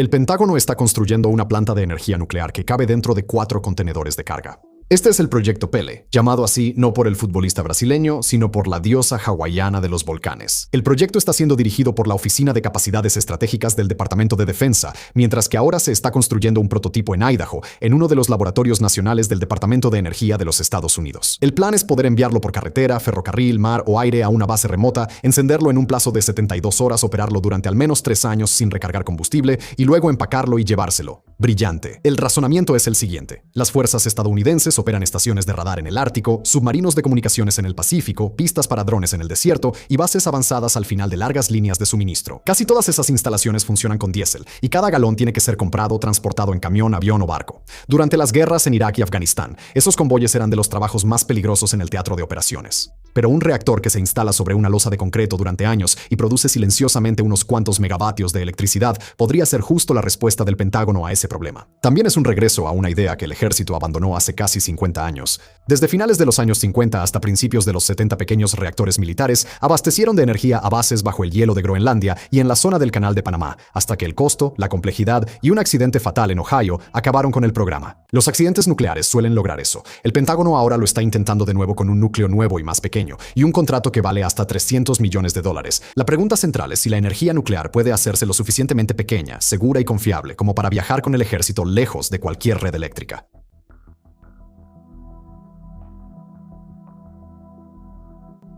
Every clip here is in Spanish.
El Pentágono está construyendo una planta de energía nuclear que cabe dentro de 4 contenedores de carga. Este es el proyecto Pele, llamado así no por el futbolista brasileño, sino por la diosa hawaiana de los volcanes. El proyecto está siendo dirigido por la Oficina de Capacidades Estratégicas del Departamento de Defensa, mientras que ahora se está construyendo un prototipo en Idaho, en uno de los laboratorios nacionales del Departamento de Energía de los Estados Unidos. El plan es poder enviarlo por carretera, ferrocarril, mar o aire a una base remota, encenderlo en un plazo de 72 horas, operarlo durante al menos 3 años sin recargar combustible y luego empacarlo y llevárselo. Brillante. El razonamiento es el siguiente. Las fuerzas estadounidenses operan estaciones de radar en el Ártico, submarinos de comunicaciones en el Pacífico, pistas para drones en el desierto y bases avanzadas al final de largas líneas de suministro. Casi todas esas instalaciones funcionan con diésel y cada galón tiene que ser comprado o transportado en camión, avión o barco. Durante las guerras en Irak y Afganistán, esos convoyes eran de los trabajos más peligrosos en el teatro de operaciones. Pero un reactor que se instala sobre una losa de concreto durante años y produce silenciosamente unos cuantos megavatios de electricidad podría ser justo la respuesta del Pentágono a ese problema. También es un regreso a una idea que el ejército abandonó hace casi 50 años. Desde finales de los años 50 hasta principios de los 70, pequeños reactores militares abastecieron de energía a bases bajo el hielo de Groenlandia y en la zona del Canal de Panamá, hasta que el costo, la complejidad y un accidente fatal en Ohio acabaron con el programa. Los accidentes nucleares suelen lograr eso. El Pentágono ahora lo está intentando de nuevo con un núcleo nuevo y más pequeño, y un contrato que vale hasta $300 millones. La pregunta central es si la energía nuclear puede hacerse lo suficientemente pequeña, segura y confiable como para viajar con el ejército lejos de cualquier red eléctrica.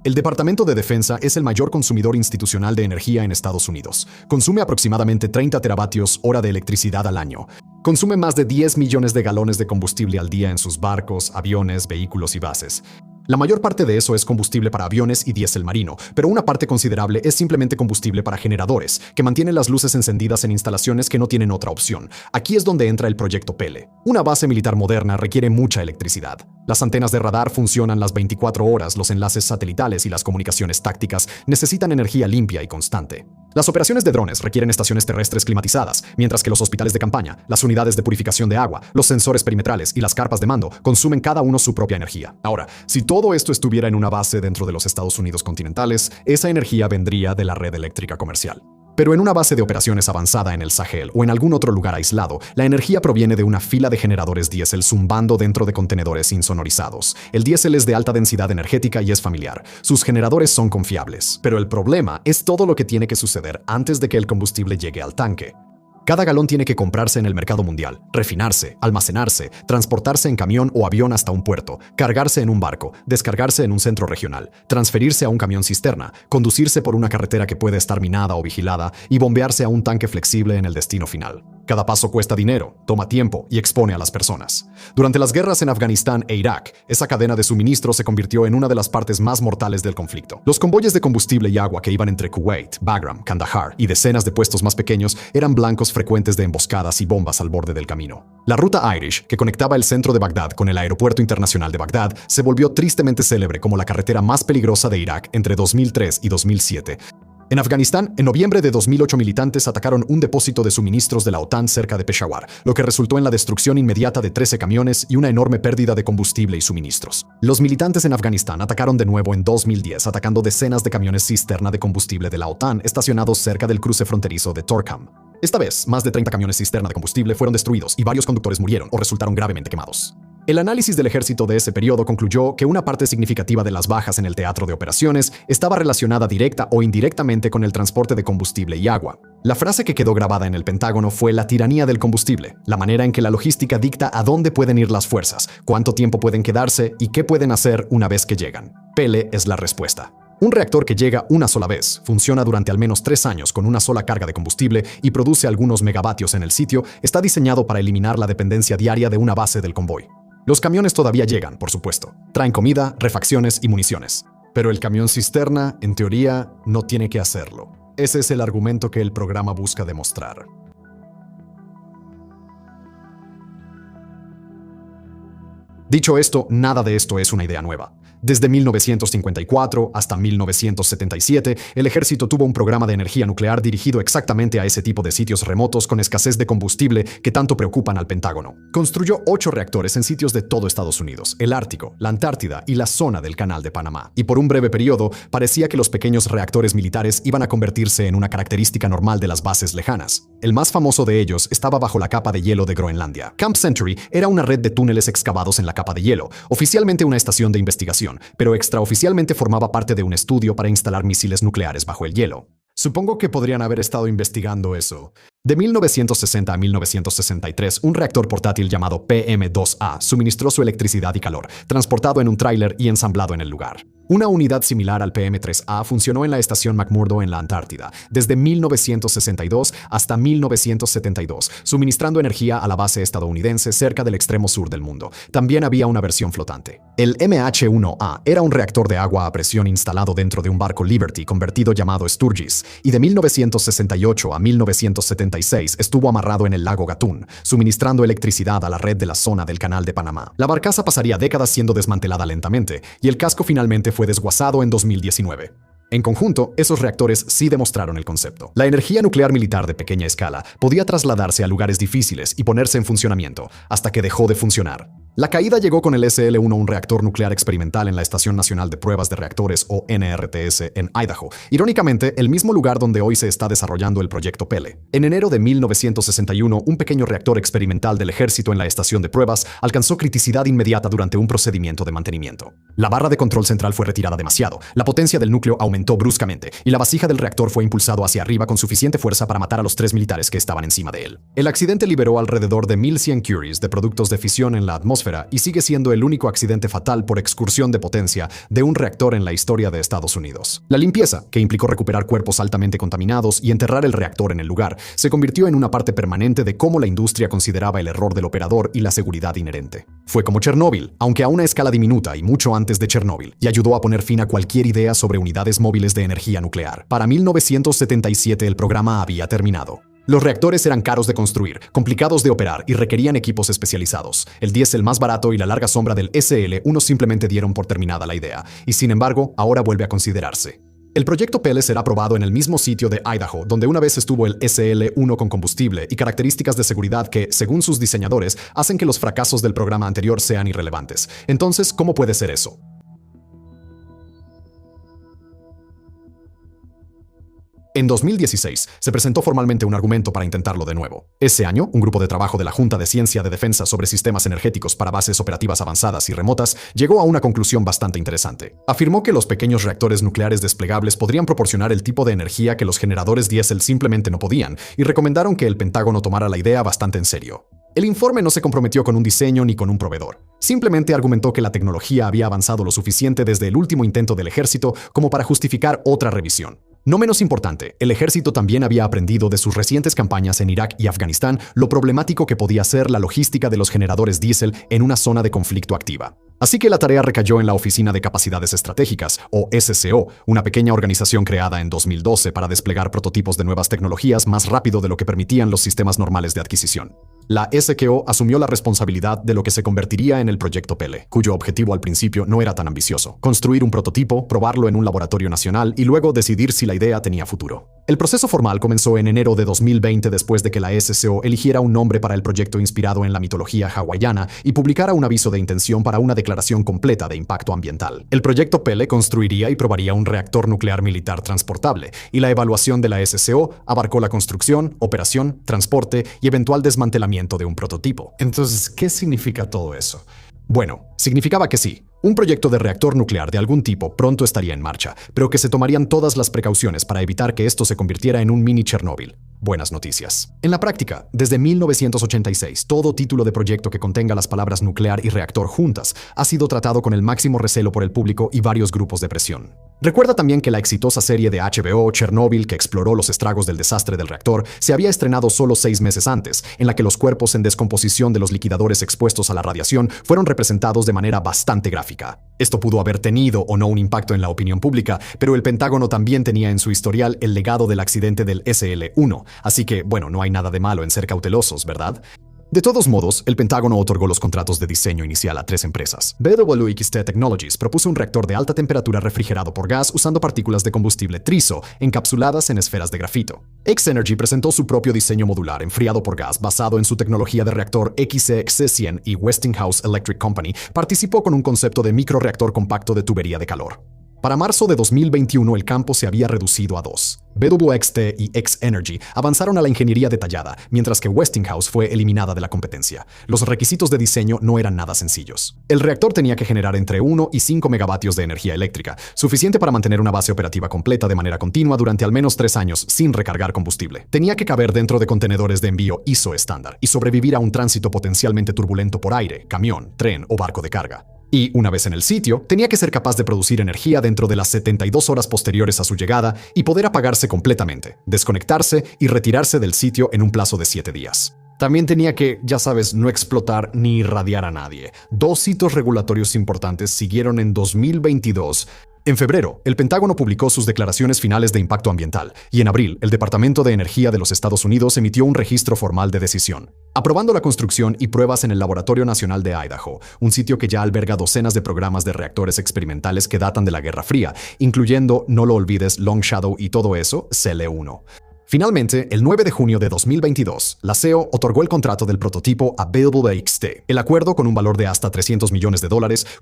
El Departamento de Defensa es el mayor consumidor institucional de energía en Estados Unidos. Consume aproximadamente 30 teravatios hora de electricidad al año. Consume más de 10 millones de galones de combustible al día en sus barcos, aviones, vehículos y bases. La mayor parte de eso es combustible para aviones y diésel marino, pero una parte considerable es simplemente combustible para generadores, que mantienen las luces encendidas en instalaciones que no tienen otra opción. Aquí es donde entra el proyecto Pele. Una base militar moderna requiere mucha electricidad. Las antenas de radar funcionan las 24 horas, los enlaces satelitales y las comunicaciones tácticas necesitan energía limpia y constante. Las operaciones de drones requieren estaciones terrestres climatizadas, mientras que los hospitales de campaña, las unidades de purificación de agua, los sensores perimetrales y las carpas de mando consumen cada uno su propia energía. Ahora, si todo esto estuviera en una base dentro de los Estados Unidos continentales, esa energía vendría de la red eléctrica comercial. Pero en una base de operaciones avanzada en el Sahel o en algún otro lugar aislado, la energía proviene de una fila de generadores diésel zumbando dentro de contenedores insonorizados. El diésel es de alta densidad energética y es familiar. Sus generadores son confiables. Pero el problema es todo lo que tiene que suceder antes de que el combustible llegue al tanque. Cada galón tiene que comprarse en el mercado mundial, refinarse, almacenarse, transportarse en camión o avión hasta un puerto, cargarse en un barco, descargarse en un centro regional, transferirse a un camión cisterna, conducirse por una carretera que puede estar minada o vigilada y bombearse a un tanque flexible en el destino final. Cada paso cuesta dinero, toma tiempo y expone a las personas. Durante las guerras en Afganistán e Irak, esa cadena de suministro se convirtió en una de las partes más mortales del conflicto. Los convoyes de combustible y agua que iban entre Kuwait, Bagram, Kandahar y decenas de puestos más pequeños eran blancos frecuentes de emboscadas y bombas al borde del camino. La ruta Irish, que conectaba el centro de Bagdad con el aeropuerto internacional de Bagdad, se volvió tristemente célebre como la carretera más peligrosa de Irak entre 2003 y 2007. En Afganistán, en noviembre de 2008, militantes atacaron un depósito de suministros de la OTAN cerca de Peshawar, lo que resultó en la destrucción inmediata de 13 camiones y una enorme pérdida de combustible y suministros. Los militantes en Afganistán atacaron de nuevo en 2010, atacando decenas de camiones cisterna de combustible de la OTAN estacionados cerca del cruce fronterizo de Torkham. Esta vez, más de 30 camiones cisterna de combustible fueron destruidos y varios conductores murieron o resultaron gravemente quemados. El análisis del ejército de ese periodo concluyó que una parte significativa de las bajas en el teatro de operaciones estaba relacionada directa o indirectamente con el transporte de combustible y agua. La frase que quedó grabada en el Pentágono fue la tiranía del combustible, la manera en que la logística dicta a dónde pueden ir las fuerzas, cuánto tiempo pueden quedarse y qué pueden hacer una vez que llegan. Pele es la respuesta. Un reactor que llega una sola vez, funciona durante al menos 3 años con una sola carga de combustible y produce algunos megavatios en el sitio, está diseñado para eliminar la dependencia diaria de una base del convoy. Los camiones todavía llegan, por supuesto. Traen comida, refacciones y municiones. Pero el camión cisterna, en teoría, no tiene que hacerlo. Ese es el argumento que el programa busca demostrar. Dicho esto, nada de esto es una idea nueva. Desde 1954 hasta 1977, el ejército tuvo un programa de energía nuclear dirigido exactamente a ese tipo de sitios remotos con escasez de combustible que tanto preocupan al Pentágono. Construyó 8 reactores en sitios de todo Estados Unidos, el Ártico, la Antártida y la zona del Canal de Panamá. Y por un breve periodo, parecía que los pequeños reactores militares iban a convertirse en una característica normal de las bases lejanas. El más famoso de ellos estaba bajo la capa de hielo de Groenlandia. Camp Century era una red de túneles excavados en la capa de hielo, oficialmente una estación de investigación, pero extraoficialmente formaba parte de un estudio para instalar misiles nucleares bajo el hielo. Supongo que podrían haber estado investigando eso. De 1960 a 1963, un reactor portátil llamado PM-2A suministró su electricidad y calor, transportado en un tráiler y ensamblado en el lugar. Una unidad similar al PM-3A funcionó en la estación McMurdo en la Antártida, desde 1962 hasta 1972, suministrando energía a la base estadounidense cerca del extremo sur del mundo. También había una versión flotante. El MH-1A era un reactor de agua a presión instalado dentro de un barco Liberty convertido llamado Sturgis, y de 1968 a 1976 estuvo amarrado en el lago Gatún, suministrando electricidad a la red de la zona del Canal de Panamá. La barcaza pasaría décadas siendo desmantelada lentamente, y el casco finalmente fue desguazado en 2019. En conjunto, esos reactores sí demostraron el concepto. La energía nuclear militar de pequeña escala podía trasladarse a lugares difíciles y ponerse en funcionamiento, hasta que dejó de funcionar. La caída llegó con el SL-1, un reactor nuclear experimental en la Estación Nacional de Pruebas de Reactores, o NRTS, en Idaho. Irónicamente, el mismo lugar donde hoy se está desarrollando el proyecto Pele. En enero de 1961, un pequeño reactor experimental del ejército en la estación de pruebas alcanzó criticidad inmediata durante un procedimiento de mantenimiento. La barra de control central fue retirada demasiado, la potencia del núcleo aumentó bruscamente, y la vasija del reactor fue impulsado hacia arriba con suficiente fuerza para matar a los 3 militares que estaban encima de él. El accidente liberó alrededor de 1.100 curies de productos de fisión en la atmósfera y sigue siendo el único accidente fatal por excursión de potencia de un reactor en la historia de Estados Unidos. La limpieza, que implicó recuperar cuerpos altamente contaminados y enterrar el reactor en el lugar, se convirtió en una parte permanente de cómo la industria consideraba el error del operador y la seguridad inherente. Fue como Chernóbil, aunque a una escala diminuta y mucho antes de Chernóbil, y ayudó a poner fin a cualquier idea sobre unidades móviles de energía nuclear. Para 1977 el programa había terminado. Los reactores eran caros de construir, complicados de operar y requerían equipos especializados. El diésel más barato y la larga sombra del SL-1 simplemente dieron por terminada la idea, y sin embargo, ahora vuelve a considerarse. El proyecto Pele será probado en el mismo sitio de Idaho, donde una vez estuvo el SL-1 con combustible y características de seguridad que, según sus diseñadores, hacen que los fracasos del programa anterior sean irrelevantes. Entonces, ¿cómo puede ser eso? En 2016, se presentó formalmente un argumento para intentarlo de nuevo. Ese año, un grupo de trabajo de la Junta de Ciencia de Defensa sobre Sistemas Energéticos para Bases Operativas Avanzadas y Remotas llegó a una conclusión bastante interesante. Afirmó que los pequeños reactores nucleares desplegables podrían proporcionar el tipo de energía que los generadores diésel simplemente no podían, y recomendaron que el Pentágono tomara la idea bastante en serio. El informe no se comprometió con un diseño ni con un proveedor. Simplemente argumentó que la tecnología había avanzado lo suficiente desde el último intento del ejército como para justificar otra revisión. No menos importante, el ejército también había aprendido de sus recientes campañas en Irak y Afganistán lo problemático que podía ser la logística de los generadores diésel en una zona de conflicto activa. Así que la tarea recayó en la Oficina de Capacidades Estratégicas, o SCO, una pequeña organización creada en 2012 para desplegar prototipos de nuevas tecnologías más rápido de lo que permitían los sistemas normales de adquisición. La SCO asumió la responsabilidad de lo que se convertiría en el proyecto Pele, cuyo objetivo al principio no era tan ambicioso: construir un prototipo, probarlo en un laboratorio nacional y luego decidir si la idea tenía futuro. El proceso formal comenzó en enero de 2020 después de que la SCO eligiera un nombre para el proyecto inspirado en la mitología hawaiana y publicara un aviso de intención para una declaración completa de impacto ambiental. El proyecto Pele construiría y probaría un reactor nuclear militar transportable, y la evaluación de la SCO abarcó la construcción, operación, transporte y eventual desmantelamiento de un prototipo. Entonces, ¿qué significa todo eso? Bueno, significaba que sí, un proyecto de reactor nuclear de algún tipo pronto estaría en marcha, pero que se tomarían todas las precauciones para evitar que esto se convirtiera en un mini Chernóbil. Buenas noticias. En la práctica, desde 1986, todo título de proyecto que contenga las palabras nuclear y reactor juntas ha sido tratado con el máximo recelo por el público y varios grupos de presión. Recuerda también que la exitosa serie de HBO Chernobyl, que exploró los estragos del desastre del reactor, se había estrenado solo 6 meses antes, en la que los cuerpos en descomposición de los liquidadores expuestos a la radiación fueron representados de manera bastante gráfica. Esto pudo haber tenido o no un impacto en la opinión pública, pero el Pentágono también tenía en su historial el legado del accidente del SL-1, así que, bueno, no hay nada de malo en ser cautelosos, ¿verdad? De todos modos, el Pentágono otorgó los contratos de diseño inicial a 3 empresas. BWXT Technologies propuso un reactor de alta temperatura refrigerado por gas usando partículas de combustible triso encapsuladas en esferas de grafito. X-Energy presentó su propio diseño modular enfriado por gas basado en su tecnología de reactor XCX100 y Westinghouse Electric Company participó con un concepto de microreactor compacto de tubería de calor. Para marzo de 2021 el campo se había reducido a 2. BWXT y X-Energy avanzaron a la ingeniería detallada, mientras que Westinghouse fue eliminada de la competencia. Los requisitos de diseño no eran nada sencillos. El reactor tenía que generar entre 1 y 5 megavatios de energía eléctrica, suficiente para mantener una base operativa completa de manera continua durante al menos 3 años sin recargar combustible. Tenía que caber dentro de contenedores de envío ISO estándar y sobrevivir a un tránsito potencialmente turbulento por aire, camión, tren o barco de carga. Y, una vez en el sitio, tenía que ser capaz de producir energía dentro de las 72 horas posteriores a su llegada y poder apagarse completamente, desconectarse y retirarse del sitio en un plazo de 7 días. También tenía que, ya sabes, no explotar ni irradiar a nadie. 2 hitos regulatorios importantes siguieron en 2022. En febrero, el Pentágono publicó sus declaraciones finales de impacto ambiental y en abril, el Departamento de Energía de los Estados Unidos emitió un registro formal de decisión, aprobando la construcción y pruebas en el Laboratorio Nacional de Idaho, un sitio que ya alberga docenas de programas de reactores experimentales que datan de la Guerra Fría, incluyendo, no lo olvides, Long Shadow y todo eso, CL-1. Finalmente, el 9 de junio de 2022, la CEO otorgó el contrato del prototipo a BWXT. El acuerdo, con un valor de hasta $300 millones,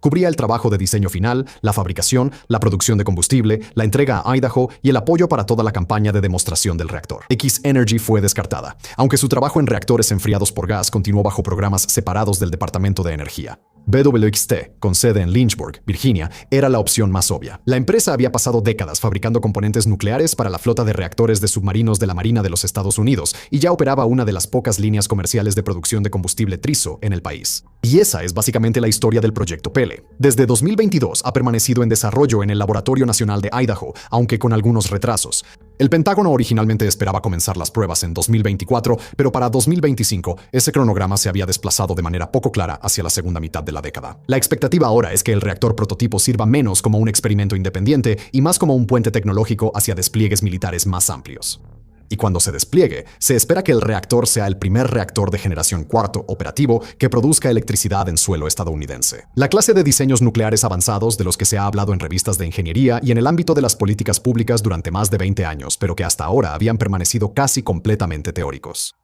cubría el trabajo de diseño final, la fabricación, la producción de combustible, la entrega a Idaho y el apoyo para toda la campaña de demostración del reactor. X-Energy fue descartada, aunque su trabajo en reactores enfriados por gas continuó bajo programas separados del Departamento de Energía. BWXT, con sede en Lynchburg, Virginia, era la opción más obvia. La empresa había pasado décadas fabricando componentes nucleares para la flota de reactores de submarinos de la Marina de los Estados Unidos y ya operaba una de las pocas líneas comerciales de producción de combustible triso en el país. Y esa es básicamente la historia del proyecto Pele. Desde 2022 ha permanecido en desarrollo en el Laboratorio Nacional de Idaho, aunque con algunos retrasos. El Pentágono originalmente esperaba comenzar las pruebas en 2024, pero para 2025 ese cronograma se había desplazado de manera poco clara hacia la segunda mitad de la década. La expectativa ahora es que el reactor prototipo sirva menos como un experimento independiente y más como un puente tecnológico hacia despliegues militares más amplios. Y cuando se despliegue, se espera que el reactor sea el primer reactor de generación cuarto operativo que produzca electricidad en suelo estadounidense. La clase de diseños nucleares avanzados de los que se ha hablado en revistas de ingeniería y en el ámbito de las políticas públicas durante más de 20 años, pero que hasta ahora habían permanecido casi completamente teóricos.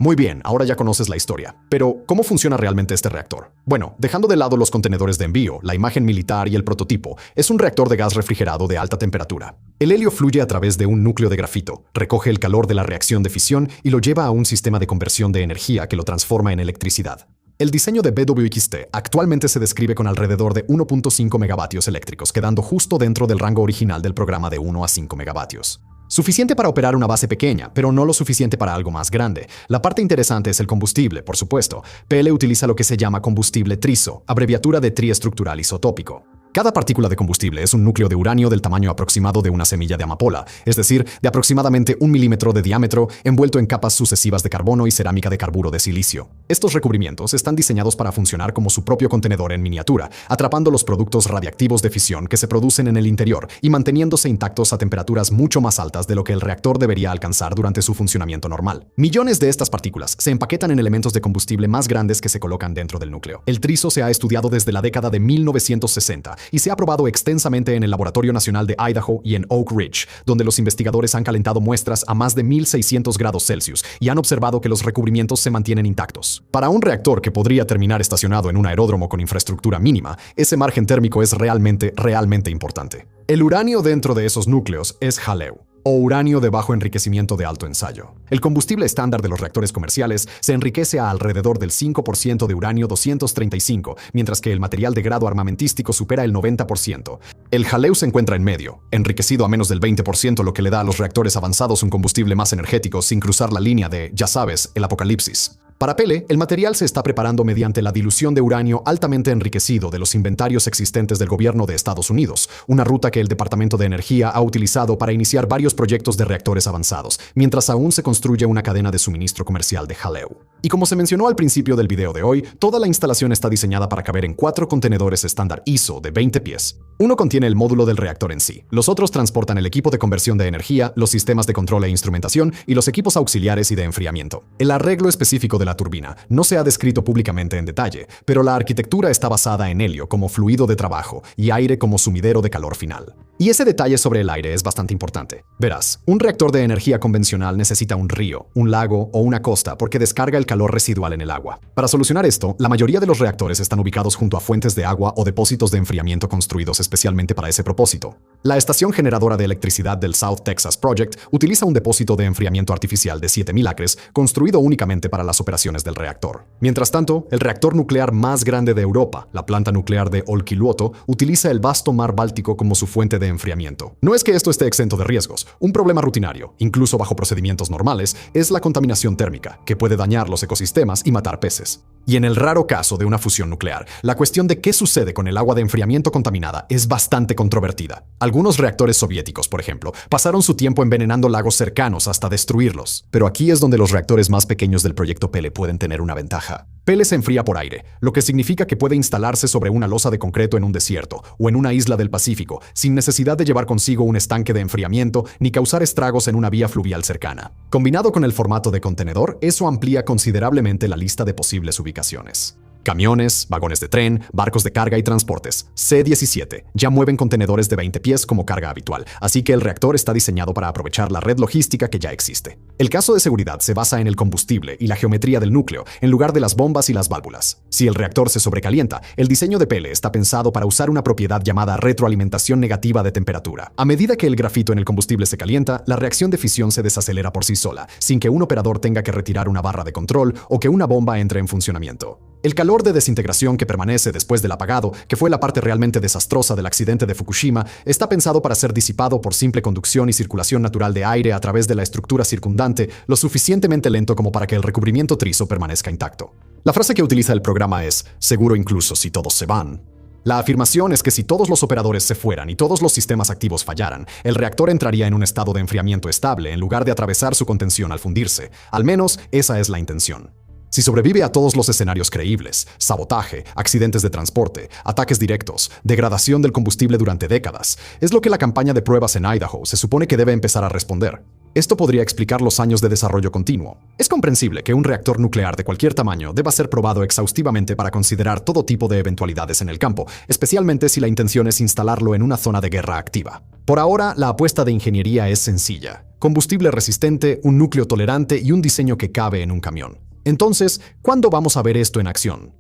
Muy bien, ahora ya conoces la historia. Pero, ¿cómo funciona realmente este reactor? Bueno, dejando de lado los contenedores de envío, la imagen militar y el prototipo, es un reactor de gas refrigerado de alta temperatura. El helio fluye a través de un núcleo de grafito, recoge el calor de la reacción de fisión y lo lleva a un sistema de conversión de energía que lo transforma en electricidad. El diseño de BWXT actualmente se describe con alrededor de 1.5 megavatios eléctricos, quedando justo dentro del rango original del programa de 1 a 5 megavatios. Suficiente para operar una base pequeña, pero no lo suficiente para algo más grande. La parte interesante es el combustible, por supuesto. PL utiliza lo que se llama combustible triso, abreviatura de triestructural isotópico. Cada partícula de combustible es un núcleo de uranio del tamaño aproximado de una semilla de amapola, es decir, de aproximadamente 1 milímetro de diámetro, envuelto en capas sucesivas de carbono y cerámica de carburo de silicio. Estos recubrimientos están diseñados para funcionar como su propio contenedor en miniatura, atrapando los productos radiactivos de fisión que se producen en el interior y manteniéndose intactos a temperaturas mucho más altas de lo que el reactor debería alcanzar durante su funcionamiento normal. Millones de estas partículas se empaquetan en elementos de combustible más grandes que se colocan dentro del núcleo. El triso se ha estudiado desde la década de 1960 y se ha probado extensamente en el Laboratorio Nacional de Idaho y en Oak Ridge, donde los investigadores han calentado muestras a más de 1600 grados Celsius y han observado que los recubrimientos se mantienen intactos. Para un reactor que podría terminar estacionado en un aeródromo con infraestructura mínima, ese margen térmico es realmente importante. El uranio dentro de esos núcleos es HALEU, o uranio de bajo enriquecimiento de alto ensayo. El combustible estándar de los reactores comerciales se enriquece a alrededor del 5% de uranio 235, mientras que el material de grado armamentístico supera el 90%. El HALEU se encuentra en medio, enriquecido a menos del 20%, lo que le da a los reactores avanzados un combustible más energético sin cruzar la línea de, ya sabes, el apocalipsis. Para Pele, el material se está preparando mediante la dilución de uranio altamente enriquecido de los inventarios existentes del gobierno de Estados Unidos, una ruta que el Departamento de Energía ha utilizado para iniciar varios proyectos de reactores avanzados, mientras aún se construye una cadena de suministro comercial de jaleo. Y como se mencionó al principio del video de hoy, toda la instalación está diseñada para caber en 4 contenedores estándar ISO de 20 pies. Uno contiene el módulo del reactor en sí, los otros transportan el equipo de conversión de energía, los sistemas de control e instrumentación y los equipos auxiliares y de enfriamiento. El arreglo específico de la turbina no se ha descrito públicamente en detalle, pero la arquitectura está basada en helio como fluido de trabajo y aire como sumidero de calor final. Y ese detalle sobre el aire es bastante importante. Verás, un reactor de energía convencional necesita un río, un lago o una costa porque descarga el calor residual en el agua. Para solucionar esto, la mayoría de los reactores están ubicados junto a fuentes de agua o depósitos de enfriamiento construidos especialmente para ese propósito. La estación generadora de electricidad del South Texas Project utiliza un depósito de enfriamiento artificial de 7.000 acres construido únicamente para las operaciones del reactor. Mientras tanto, el reactor nuclear más grande de Europa, la planta nuclear de Olkiluoto, utiliza el vasto mar Báltico como su fuente de enfriamiento. No es que esto esté exento de riesgos. Un problema rutinario, incluso bajo procedimientos normales, es la contaminación térmica, que puede dañar los ecosistemas y matar peces. Y en el raro caso de una fusión nuclear, la cuestión de qué sucede con el agua de enfriamiento contaminada es bastante controvertida. Algunos reactores soviéticos, por ejemplo, pasaron su tiempo envenenando lagos cercanos hasta destruirlos. Pero aquí es donde los reactores más pequeños del proyecto Pele pueden tener una ventaja. Pele se enfría por aire, lo que significa que puede instalarse sobre una losa de concreto en un desierto o en una isla del Pacífico, sin necesidad de llevar consigo un estanque de enfriamiento ni causar estragos en una vía fluvial cercana. Combinado con el formato de contenedor, eso amplía considerablemente la lista de posibles ubicaciones. Camiones, vagones de tren, barcos de carga y transportes. C-17 ya mueven contenedores de 20 pies como carga habitual, así que el reactor está diseñado para aprovechar la red logística que ya existe. El caso de seguridad se basa en el combustible y la geometría del núcleo, en lugar de las bombas y las válvulas. Si el reactor se sobrecalienta, el diseño de Pele está pensado para usar una propiedad llamada retroalimentación negativa de temperatura. A medida que el grafito en el combustible se calienta, la reacción de fisión se desacelera por sí sola, sin que un operador tenga que retirar una barra de control o que una bomba entre en funcionamiento. El calor de desintegración que permanece después del apagado, que fue la parte realmente desastrosa del accidente de Fukushima, está pensado para ser disipado por simple conducción y circulación natural de aire a través de la estructura circundante, lo suficientemente lento como para que el recubrimiento trizo permanezca intacto. La frase que utiliza el programa es «seguro incluso si todos se van». La afirmación es que si todos los operadores se fueran y todos los sistemas activos fallaran, el reactor entraría en un estado de enfriamiento estable en lugar de atravesar su contención al fundirse. Al menos, esa es la intención. Si sobrevive a todos los escenarios creíbles, sabotaje, accidentes de transporte, ataques directos, degradación del combustible durante décadas, es lo que la campaña de pruebas en Idaho se supone que debe empezar a responder. Esto podría explicar los años de desarrollo continuo. Es comprensible que un reactor nuclear de cualquier tamaño deba ser probado exhaustivamente para considerar todo tipo de eventualidades en el campo, especialmente si la intención es instalarlo en una zona de guerra activa. Por ahora, la apuesta de ingeniería es sencilla: combustible resistente, un núcleo tolerante y un diseño que cabe en un camión. Entonces, ¿cuándo vamos a ver esto en acción?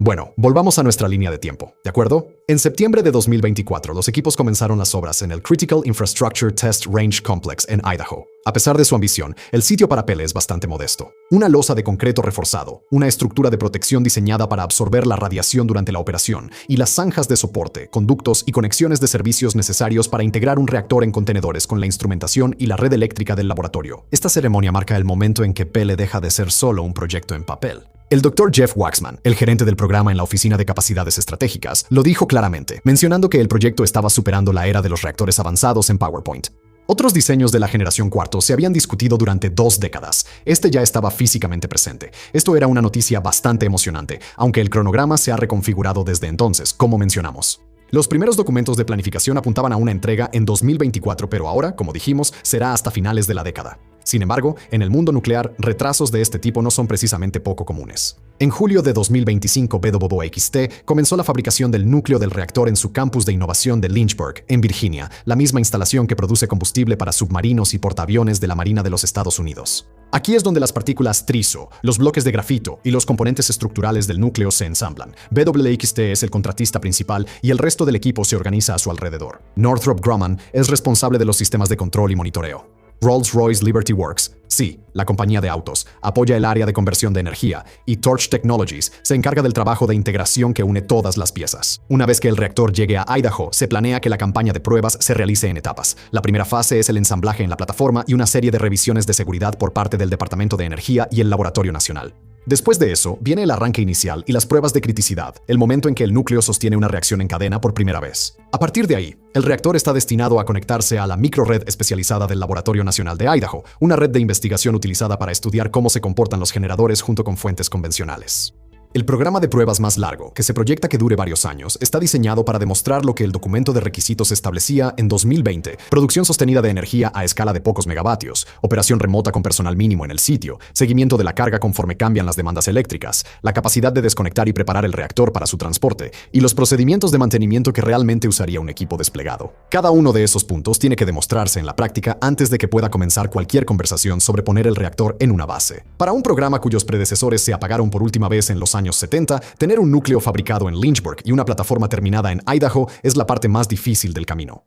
Bueno, volvamos a nuestra línea de tiempo, ¿de acuerdo? En septiembre de 2024, los equipos comenzaron las obras en el Critical Infrastructure Test Range Complex en Idaho. A pesar de su ambición, el sitio para Pele es bastante modesto. Una losa de concreto reforzado, una estructura de protección diseñada para absorber la radiación durante la operación, y las zanjas de soporte, conductos y conexiones de servicios necesarios para integrar un reactor en contenedores con la instrumentación y la red eléctrica del laboratorio. Esta ceremonia marca el momento en que Pele deja de ser solo un proyecto en papel. El Dr. Jeff Waxman, el gerente del programa en la Oficina de Capacidades Estratégicas, lo dijo claramente, mencionando que el proyecto estaba superando la era de los reactores avanzados en PowerPoint. Otros diseños de la generación cuarto se habían discutido durante 2 décadas. Este ya estaba físicamente presente. Esto era una noticia bastante emocionante, aunque el cronograma se ha reconfigurado desde entonces, como mencionamos. Los primeros documentos de planificación apuntaban a una entrega en 2024, pero ahora, como dijimos, será hasta finales de la década. Sin embargo, en el mundo nuclear, retrasos de este tipo no son precisamente poco comunes. En julio de 2025, BWXT comenzó la fabricación del núcleo del reactor en su campus de innovación de Lynchburg, en Virginia, la misma instalación que produce combustible para submarinos y portaaviones de la Marina de los Estados Unidos. Aquí es donde las partículas trizo, los bloques de grafito y los componentes estructurales del núcleo se ensamblan. BWXT es el contratista principal y el resto del equipo se organiza a su alrededor. Northrop Grumman es responsable de los sistemas de control y monitoreo. Rolls-Royce Liberty Works, sí, la compañía de autos, apoya el área de conversión de energía, y Torch Technologies se encarga del trabajo de integración que une todas las piezas. Una vez que el reactor llegue a Idaho, se planea que la campaña de pruebas se realice en etapas. La primera fase es el ensamblaje en la plataforma y una serie de revisiones de seguridad por parte del Departamento de Energía y el Laboratorio Nacional. Después de eso, viene el arranque inicial y las pruebas de criticidad, el momento en que el núcleo sostiene una reacción en cadena por primera vez. A partir de ahí, el reactor está destinado a conectarse a la microred especializada del Laboratorio Nacional de Idaho, una red de investigación utilizada para estudiar cómo se comportan los generadores junto con fuentes convencionales. El programa de pruebas más largo, que se proyecta que dure varios años, está diseñado para demostrar lo que el documento de requisitos establecía en 2020: producción sostenida de energía a escala de pocos megavatios, operación remota con personal mínimo en el sitio, seguimiento de la carga conforme cambian las demandas eléctricas, la capacidad de desconectar y preparar el reactor para su transporte, y los procedimientos de mantenimiento que realmente usaría un equipo desplegado. Cada uno de esos puntos tiene que demostrarse en la práctica antes de que pueda comenzar cualquier conversación sobre poner el reactor en una base. Para un programa cuyos predecesores se apagaron por última vez en los años 70, tener un núcleo fabricado en Lynchburg y una plataforma terminada en Idaho es la parte más difícil del camino.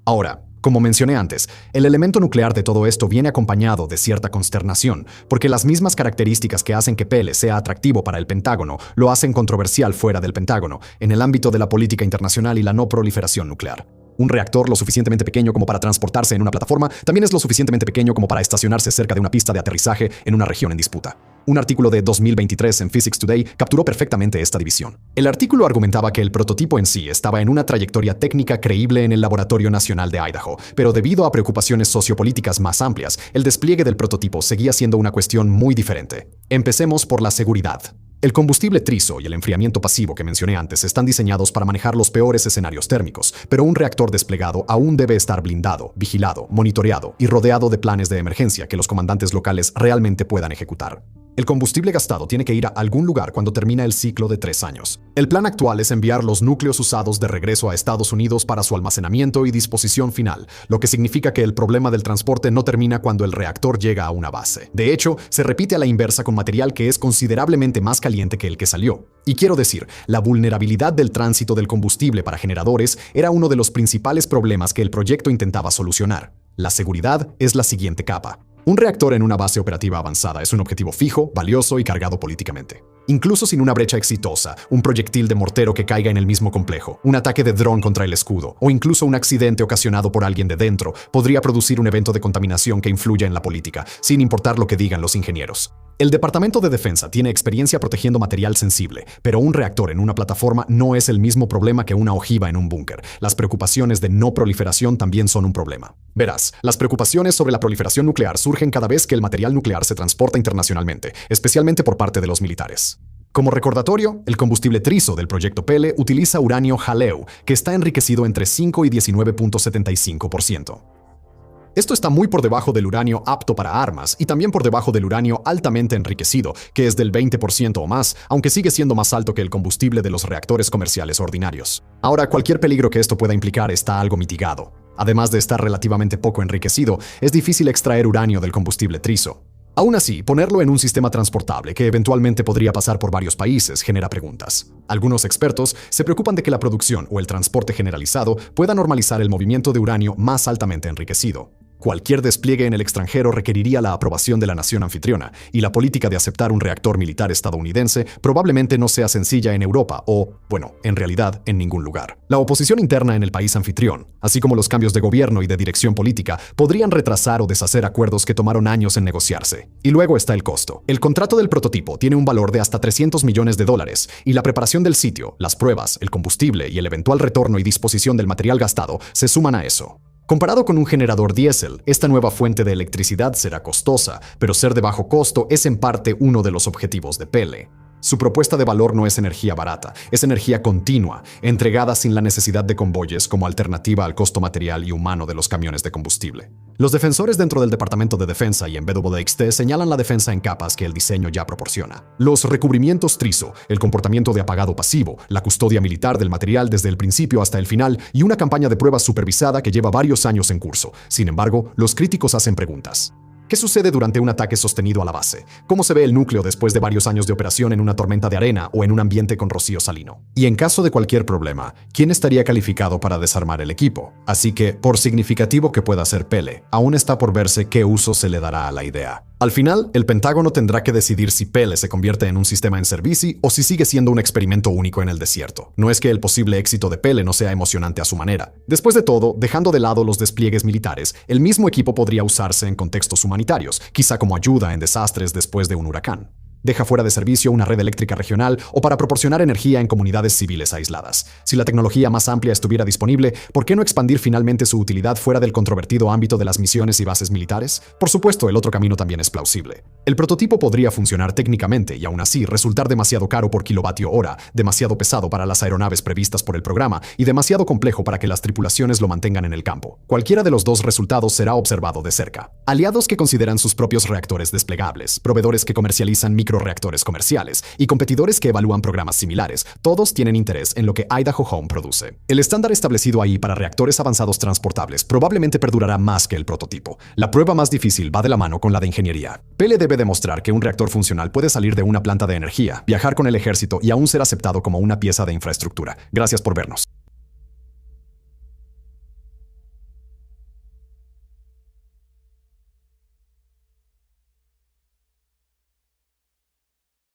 Ahora, como mencioné antes, el elemento nuclear de todo esto viene acompañado de cierta consternación, porque las mismas características que hacen que Pele sea atractivo para el Pentágono lo hacen controversial fuera del Pentágono, en el ámbito de la política internacional y la no proliferación nuclear. Un reactor lo suficientemente pequeño como para transportarse en una plataforma también es lo suficientemente pequeño como para estacionarse cerca de una pista de aterrizaje en una región en disputa. Un artículo de 2023 en Physics Today capturó perfectamente esta división. El artículo argumentaba que el prototipo en sí estaba en una trayectoria técnica creíble en el Laboratorio Nacional de Idaho, pero debido a preocupaciones sociopolíticas más amplias, el despliegue del prototipo seguía siendo una cuestión muy diferente. Empecemos por la seguridad. El combustible trizo y el enfriamiento pasivo que mencioné antes están diseñados para manejar los peores escenarios térmicos, pero un reactor desplegado aún debe estar blindado, vigilado, monitoreado y rodeado de planes de emergencia que los comandantes locales realmente puedan ejecutar. El combustible gastado tiene que ir a algún lugar cuando termina el ciclo de 3 años. El plan actual es enviar los núcleos usados de regreso a Estados Unidos para su almacenamiento y disposición final, lo que significa que el problema del transporte no termina cuando el reactor llega a una base. De hecho, se repite a la inversa con material que es considerablemente más caliente que el que salió. Y quiero decir, la vulnerabilidad del tránsito del combustible para generadores era uno de los principales problemas que el proyecto intentaba solucionar. La seguridad es la siguiente capa. Un reactor en una base operativa avanzada es un objetivo fijo, valioso y cargado políticamente. Incluso sin una brecha exitosa, un proyectil de mortero que caiga en el mismo complejo, un ataque de dron contra el escudo, o incluso un accidente ocasionado por alguien de dentro, podría producir un evento de contaminación que influya en la política, sin importar lo que digan los ingenieros. El Departamento de Defensa tiene experiencia protegiendo material sensible, pero un reactor en una plataforma no es el mismo problema que una ojiva en un búnker. Las preocupaciones de no proliferación también son un problema. Verás, las preocupaciones sobre la proliferación nuclear surgen cada vez que el material nuclear se transporta internacionalmente, especialmente por parte de los militares. Como recordatorio, el combustible trizo del proyecto Pele utiliza uranio HALEU, que está enriquecido entre 5 y 19.75%. Esto está muy por debajo del uranio apto para armas y también por debajo del uranio altamente enriquecido, que es del 20% o más, aunque sigue siendo más alto que el combustible de los reactores comerciales ordinarios. Ahora, cualquier peligro que esto pueda implicar está algo mitigado. Además de estar relativamente poco enriquecido, es difícil extraer uranio del combustible trizo. Aún así, ponerlo en un sistema transportable que eventualmente podría pasar por varios países genera preguntas. Algunos expertos se preocupan de que la producción o el transporte generalizado pueda normalizar el movimiento de uranio más altamente enriquecido. Cualquier despliegue en el extranjero requeriría la aprobación de la nación anfitriona, y la política de aceptar un reactor militar estadounidense probablemente no sea sencilla en Europa o, bueno, en realidad, en ningún lugar. La oposición interna en el país anfitrión, así como los cambios de gobierno y de dirección política, podrían retrasar o deshacer acuerdos que tomaron años en negociarse. Y luego está el costo. El contrato del prototipo tiene un valor de hasta $300 millones, y la preparación del sitio, las pruebas, el combustible y el eventual retorno y disposición del material gastado se suman a eso. Comparado con un generador diésel, esta nueva fuente de electricidad será costosa, pero ser de bajo costo es en parte uno de los objetivos de Pele. Su propuesta de valor no es energía barata, es energía continua, entregada sin la necesidad de convoyes como alternativa al costo material y humano de los camiones de combustible. Los defensores dentro del Departamento de Defensa y en BWXT señalan la defensa en capas que el diseño ya proporciona. Los recubrimientos trizo, el comportamiento de apagado pasivo, la custodia militar del material desde el principio hasta el final y una campaña de pruebas supervisada que lleva varios años en curso. Sin embargo, los críticos hacen preguntas. ¿Qué sucede durante un ataque sostenido a la base? ¿Cómo se ve el núcleo después de varios años de operación en una tormenta de arena o en un ambiente con rocío salino? Y en caso de cualquier problema, ¿quién estaría calificado para desarmar el equipo? Así que, por significativo que pueda ser Pele, aún está por verse qué uso se le dará a la idea. Al final, el Pentágono tendrá que decidir si Pele se convierte en un sistema en servicio o si sigue siendo un experimento único en el desierto. No es que el posible éxito de Pele no sea emocionante a su manera. Después de todo, dejando de lado los despliegues militares, el mismo equipo podría usarse en contextos humanitarios, quizá como ayuda en desastres después de un huracán. Deja fuera de servicio una red eléctrica regional o para proporcionar energía en comunidades civiles aisladas. Si la tecnología más amplia estuviera disponible, ¿por qué no expandir finalmente su utilidad fuera del controvertido ámbito de las misiones y bases militares? Por supuesto, el otro camino también es plausible. El prototipo podría funcionar técnicamente y aún así resultar demasiado caro por kilovatio hora, demasiado pesado para las aeronaves previstas por el programa y demasiado complejo para que las tripulaciones lo mantengan en el campo. Cualquiera de los dos resultados será observado de cerca. Aliados que consideran sus propios reactores desplegables, proveedores que comercializan microreactores comerciales y competidores que evalúan programas similares, todos tienen interés en lo que Idaho Home produce. El estándar establecido ahí para reactores avanzados transportables probablemente perdurará más que el prototipo. La prueba más difícil va de la mano con la de ingeniería. Pele debe demostrar que un reactor funcional puede salir de una planta de energía, viajar con el ejército y aún ser aceptado como una pieza de infraestructura. Gracias por vernos.